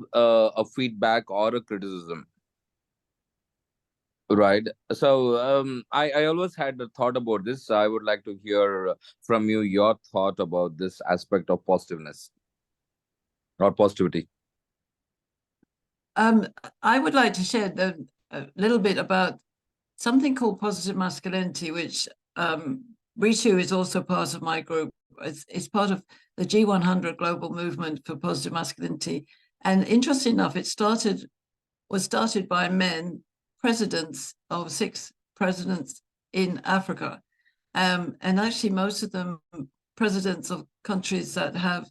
K: feedback or a criticism, right? So I always had a thought about this. I would like to hear from you your thought about this aspect of positiveness or positivity.
C: I would like to share a little bit about something called positive masculinity, which Ritu is also part of my group. It's part of the G100 global movement for positive masculinity. And interesting enough, was started by men, presidents of 6 presidents in Africa. And actually most of them presidents of countries that have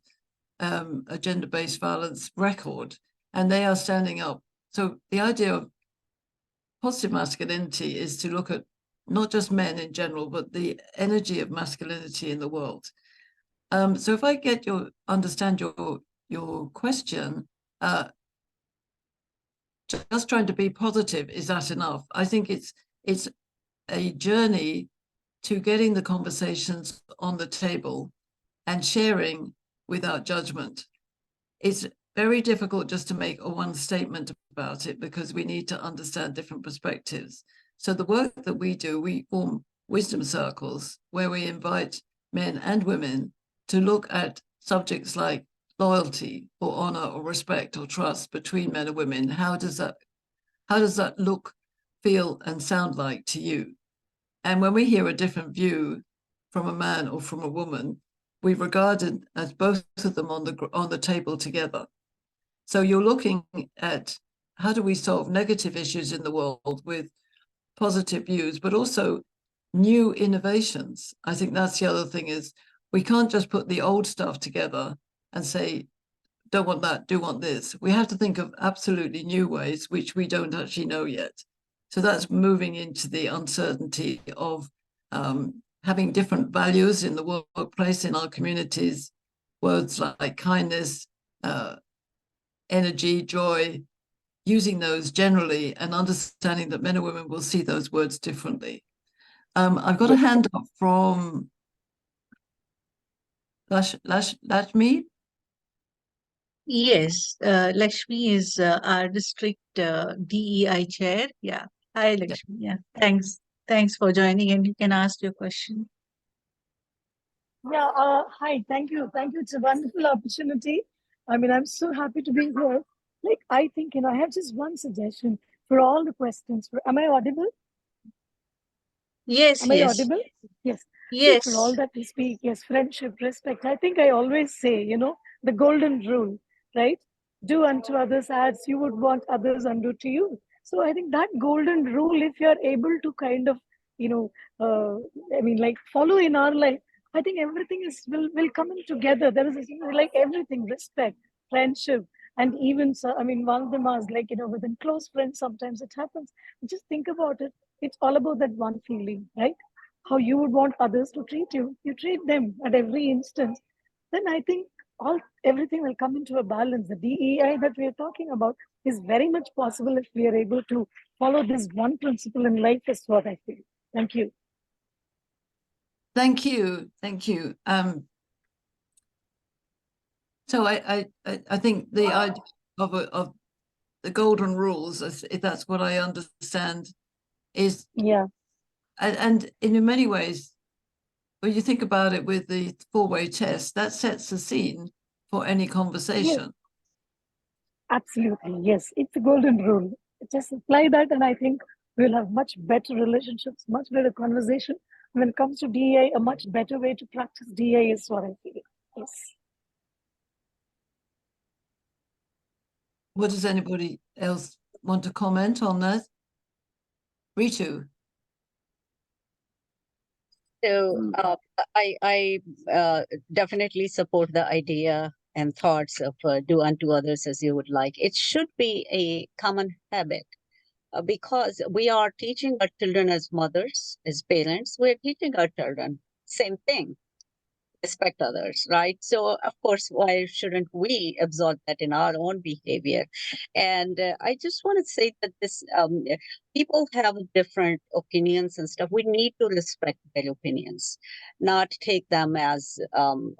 C: a gender-based violence record, and they are standing up. So the idea of positive masculinity is to look at not just men in general, but the energy of masculinity in the world. So if I understand your question, just trying to be positive, is that enough? I think it's a journey to getting the conversations on the table and sharing without judgment. It's very difficult just to make a one statement about it, because we need to understand different perspectives. So the work that we do, we form wisdom circles where we invite men and women to look at subjects like loyalty or honor or respect or trust between men and women. How does that look, feel, and sound like to you? And when we hear a different view from a man or from a woman, we regard it as both of them on the table together. So you're looking at how do we solve negative issues in the world with positive views, but also new innovations. I think that's the other thing, is we can't just put the old stuff together and say, don't want that, do want this. We have to think of absolutely new ways, which we don't actually know yet. So that's moving into the uncertainty of having different values in the workplace, in our communities, words like kindness, energy, joy, using those generally and understanding that men and women will see those words differently. I've got a hand up from Lashmi.
B: Yes, Lakshmi is our district DEI chair. Yeah. Hi, Lakshmi. Yeah. Thanks for joining, and you can ask your question.
L: Yeah. Hi. Thank you. Thank you. It's a wonderful opportunity. I mean, I'm so happy to be here. Like, I think, I have just one suggestion for all the questions. Am I audible?
B: Yes,
L: Am I
B: yes,
L: audible? Yes. See, for all
B: yes.
L: that we speak, yes, friendship, respect. I think I always say, the golden rule, right? Do unto others as you would want others unto to you. So I think that golden rule, if you're able to kind of, you know, like follow in our life, I think everything will come in together. There is like everything, respect, friendship, and even so, one of them was like, within close friends, sometimes it happens. Just think about it. It's all about that one feeling, right? How you would want others to treat you. You treat them at every instance. Then I think everything will come into a balance. The DEI that we are talking about is very much possible if we are able to follow this one principle in life, is what I feel. Thank you.
C: Thank you. Thank you. So I think the idea of the golden rules, if that's what I understand, is and in many ways, when you think about it with the four-way test, that sets the scene for any conversation.
L: Yes. Absolutely, yes. It's a golden rule. Just apply that, and I think we'll have much better relationships, much better conversation. When it comes to DEI, a much better way to practice DEI is what I feel. Yes.
C: What does anybody else want to comment on that? Ritu.
A: So I definitely support the idea and thoughts of do unto others as you would like. It should be a common habit because we are teaching our children as mothers, as parents, we're teaching our children same thing. Respect others, right? So, of course, why shouldn't we absorb that in our own behavior? And I just want to say that this people have different opinions and stuff. We need to respect their opinions, not take them as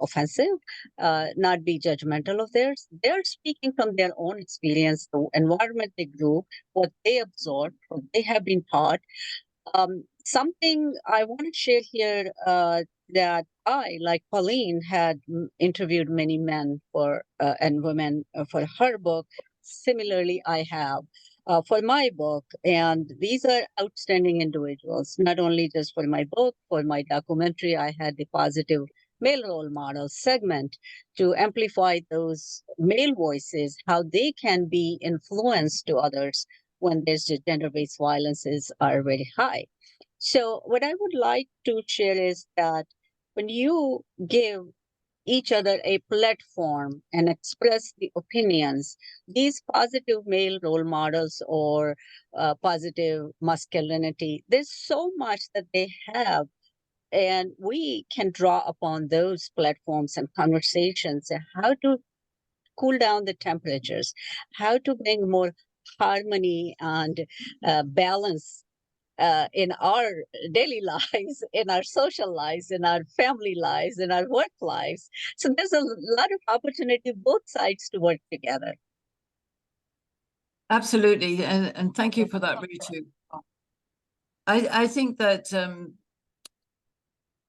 A: offensive, not be judgmental of theirs. They're speaking from their own experience, the environment they grew, what they absorbed, what they have been taught. Something I want to share here that I, like Pauline, had interviewed many men for and women for her book. Similarly, I have for my book, and these are outstanding individuals. Not only just for my book, for my documentary, I had the positive male role model segment to amplify those male voices, how they can be influenced to others when there's gender-based violences are very high. So what I would like to share is that when you give each other a platform and express the opinions, these positive male role models or positive masculinity, there's so much that they have. And we can draw upon those platforms and conversations and how to cool down the temperatures, how to bring more harmony and balance in our daily lives, in our social lives, in our family lives, in our work lives. So there's a lot of opportunity both sides to work together.
C: Absolutely, and thank you for that, Ritu. I think that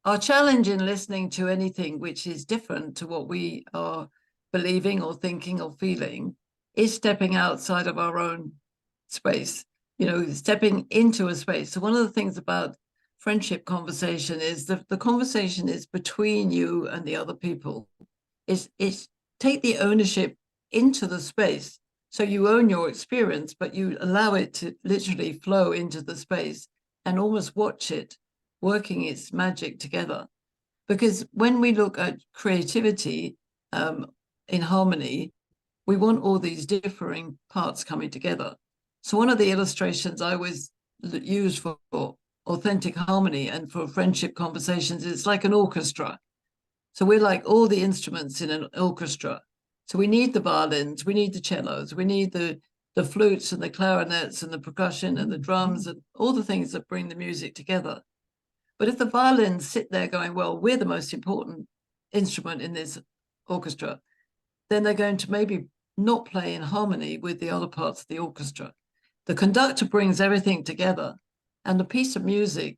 C: our challenge in listening to anything which is different to what we are believing or thinking or feeling is stepping outside of our own space, stepping into a space. So one of the things about friendship conversation is the conversation is between you and the other people. It's take the ownership into the space. So you own your experience, but you allow it to literally flow into the space and almost watch it working its magic together. Because when we look at creativity in harmony, we want all these differing parts coming together. So one of the illustrations I always use for authentic harmony and for friendship conversations, it's like an orchestra. So we're like all the instruments in an orchestra. So we need the violins, we need the cellos, we need the flutes and the clarinets and the percussion and the drums and all the things that bring the music together. But if the violins sit there going, well, we're the most important instrument in this orchestra, then they're going to maybe not play in harmony with the other parts of the orchestra. The conductor brings everything together, and the piece of music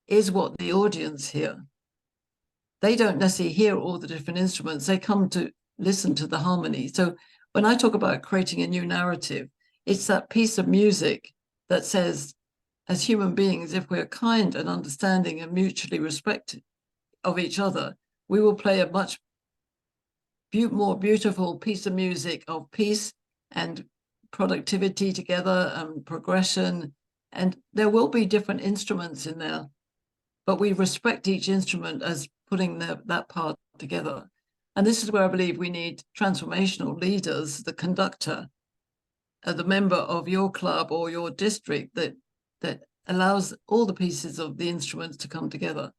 C: is what the audience hear. They don't necessarily hear all the different instruments. They come to listen to the harmony. So when I talk about creating a new narrative, it's that piece of music that says, as human beings, if we're kind and understanding and mutually respectful of each other, we will play a much more beautiful piece of music of peace and productivity together and progression. And there will be different instruments in there, but we respect each instrument as putting that part together. And this is where I believe we need transformational leaders, the conductor, the member of your club or your district that allows all the pieces of the instruments to come together.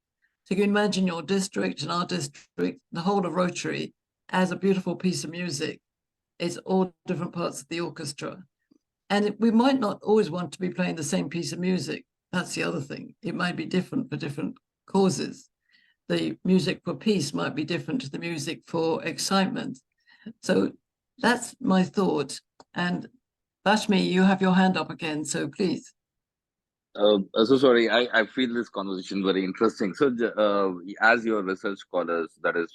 C: So you can imagine your district and our district, the whole of Rotary, as a beautiful piece of music. It's all different parts of the orchestra. And we might not always want to be playing the same piece of music. That's the other thing. It might be different for different causes. The music for peace might be different to the music for excitement. So that's my thought. And Bashmi, you have your hand up again, so please.
K: So sorry, I feel this conversation very interesting. So as your research scholars, that is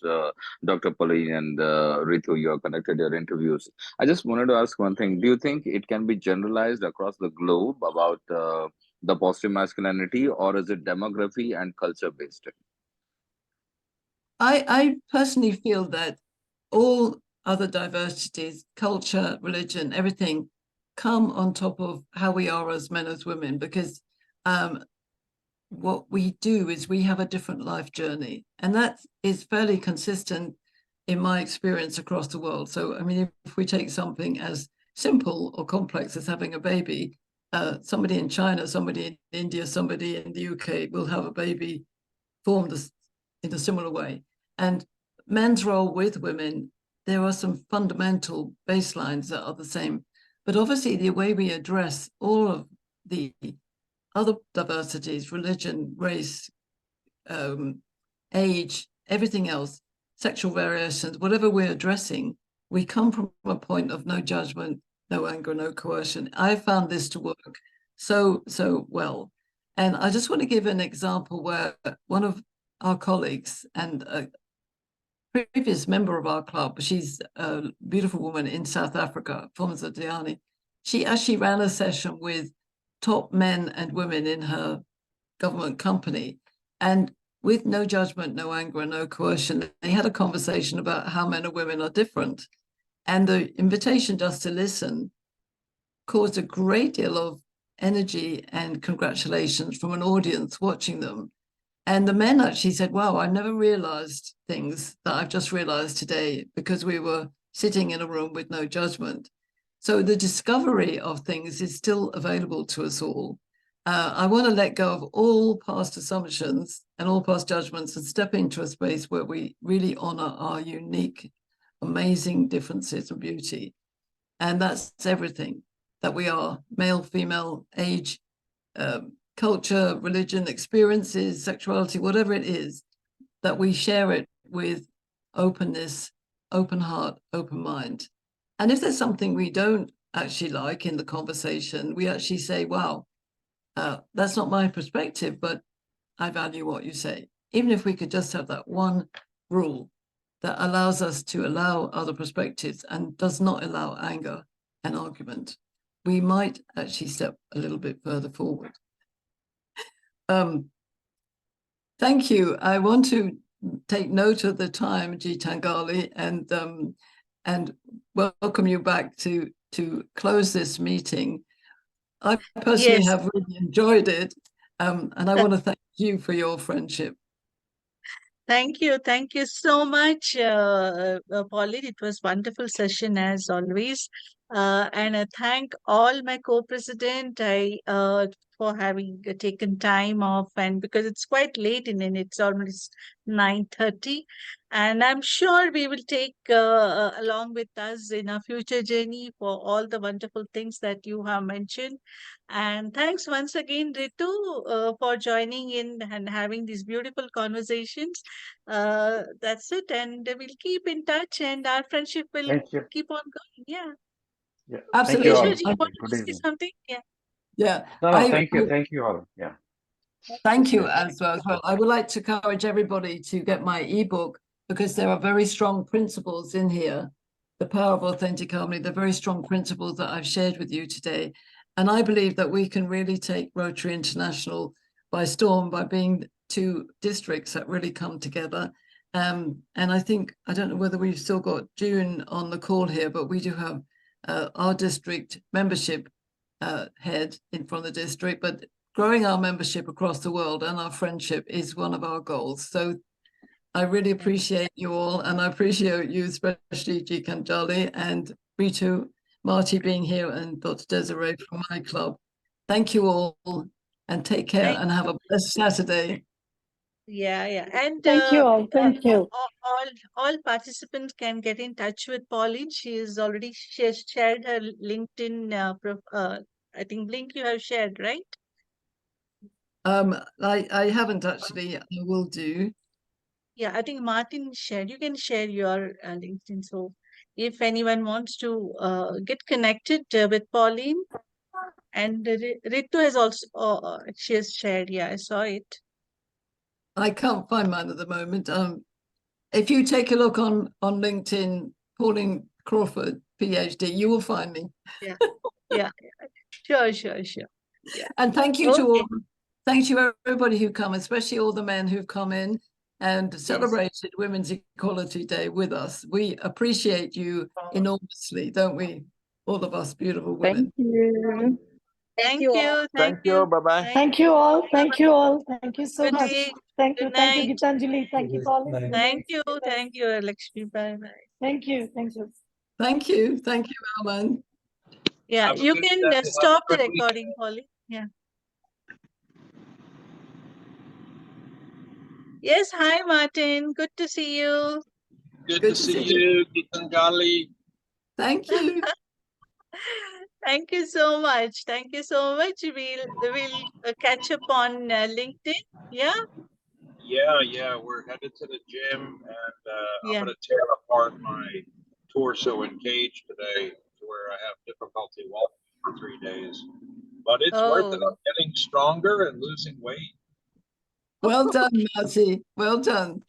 K: Dr. Pauline and Ritu, you have conducted your interviews. I just wanted to ask one thing. Do you think it can be generalized across the globe about the positive masculinity, or is it demography and culture based?
C: I personally feel that all other diversities, culture, religion, everything, come on top of how we are as men, as women, because what we do is we have a different life journey, and that is fairly consistent in my experience across the world. So, I mean, if we take something as simple or complex as having a baby, somebody in China, somebody in India, somebody in the UK will have a baby formed in a similar way. And men's role with women, there are some fundamental baselines that are the same. But obviously, the way we address all of the other diversities, religion, race, age, everything else, sexual variations, whatever we're addressing, we come from a point of no judgment, no anger, no coercion. I found this to work so well. And I just want to give an example where one of our colleagues and a previous member of our club, she's a beautiful woman in South Africa, Fomza Diani. She actually ran a session with top men and women in her government company. And with no judgment, no anger, and no coercion, they had a conversation about how men and women are different. And the invitation just to listen caused a great deal of energy and congratulations from an audience watching them. And the men actually said, wow, I never realized things that I've just realized today because we were sitting in a room with no judgment. So the discovery of things is still available to us all. I want to let go of all past assumptions and all past judgments and step into a space where we really honor our unique, amazing differences and beauty. And that's everything that we are, male, female, age, culture, religion, experiences, sexuality, whatever it is, that we share it with openness, open heart, open mind. And if there's something we don't actually like in the conversation, we actually say, wow, that's not my perspective, but I value what you say. Even if we could just have that one rule that allows us to allow other perspectives and does not allow anger and argument, we might actually step a little bit further forward. Thank you. I want to take note of the time, Gitangali, and welcome you back to close this meeting. I personally have really enjoyed it, and I want to thank you for your friendship.
B: Thank you so much, Pauline. It was wonderful session as always, and I thank all my co-president for having taken time off, and because it's quite late and it's almost 9:30, and I'm sure we will take along with us in our future journey for all the wonderful things that you have mentioned. And thanks once again, Ritu, for joining in and having these beautiful conversations. That's it, and we'll keep in touch, and our friendship will keep on going. Yeah.
I: Yeah.
C: Absolutely.
I: Thank
B: You want to say something? Yeah.
C: Yeah.
I: No, thank you all. Yeah.
C: Thank you as well. I would like to encourage everybody to get my ebook, because there are very strong principles in here. The power of authentic harmony, the very strong principles that I've shared with you today. And I believe that we can really take Rotary International by storm by being two districts that really come together. And I think, I don't know whether we've still got June on the call here, but we do have our district membership head from the district, but growing our membership across the world and our friendship is one of our goals. So I really appreciate you all, and I appreciate you, especially Gikanjali and Ritu, Marty being here, and Dr. Desiree from my club. Thank you all, and take care and have a blessed Saturday.
B: Yeah. And
L: Thank you all. Thank you.
B: all participants can get in touch with Pauline. She has shared her LinkedIn. I think link you have shared, right?
C: I haven't actually. I will do.
B: Yeah, I think Martin shared. You can share your LinkedIn. So if anyone wants to get connected with Pauline, and Ritu has also she has shared. Yeah, I saw it.
C: I can't find mine at the moment. If you take a look on LinkedIn, Pauline Crawford, PhD, you will find me.
B: Yeah. Sure. Yeah.
C: And thank you to all. Thank you everybody who come, especially all the men who've come in and celebrated Women's Equality Day with us. We appreciate you enormously, don't we? All of us beautiful women.
L: Thank you.
B: Thank you.
J: Thank you. Bye-bye.
L: Thank you all. Thank you all. Thank you so
B: Good
L: much.
B: day.
L: Thank you.
B: Good
L: Thank you,
B: night.
L: Gitanjali. Thank you, Pauline. Good
B: Thank
L: night.
B: you. Thank you, Lakshmi. Bye.
L: Thank you. Thank you.
C: Thank you. Thank you, Arman.
B: Yeah,
K: Have a
B: you
K: good
B: can
K: day. Have a
B: stop the
K: good week.
B: recording, Pauline. Yeah. Yes. Hi, Martin. Good to see you.
M: Good to see you, Gitanjali.
C: Thank you.
B: Thank you so much. Thank you so much. We'll catch up on LinkedIn. Yeah.
M: Yeah. We're headed to the gym, and I'm going to tear apart my torso and cage today, to where I have difficulty walking for 3 days. But it's worth it. I'm getting stronger and losing weight.
C: Well done, Marty. Well done.